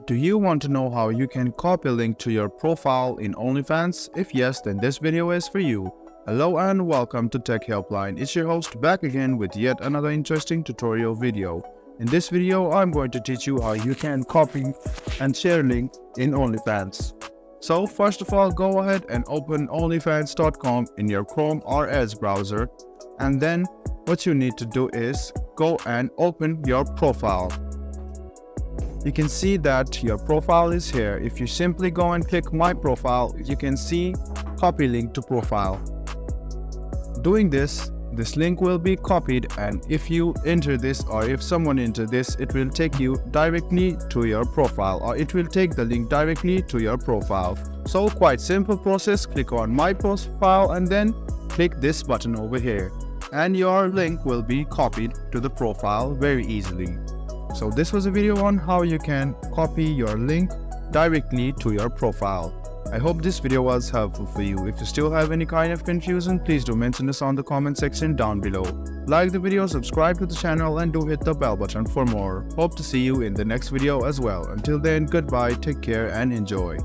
Do you want to know how you can copy a link to your profile in Onlyfans? If yes, then this video is for you. Hello and welcome to Tech Helpline. It's your host back again with yet another interesting tutorial video. In this video, I'm going to teach you how you can copy and share a link in Onlyfans. So first of all, go ahead and open onlyfans.com in your Chrome or Edge browser, and then what you need to do is go and open your profile. You can see that your profile is here. If you simply go and click my profile, you can see copy link to profile. Doing this link will be copied, and if you enter this or if someone enters this, it will take you directly to your profile, or it will take the link directly to your profile. So quite simple process. Click on my profile and then click this button over here, and your link will be copied to the profile very easily. So this was a video on how you can copy your link directly to your profile. I hope this video was helpful for you. If you still have any kind of confusion, please do mention this on the comment section down below. Like the video, subscribe to the channel, and do hit the bell button for more. Hope to see you in the next video as well. Until then, goodbye, take care and enjoy.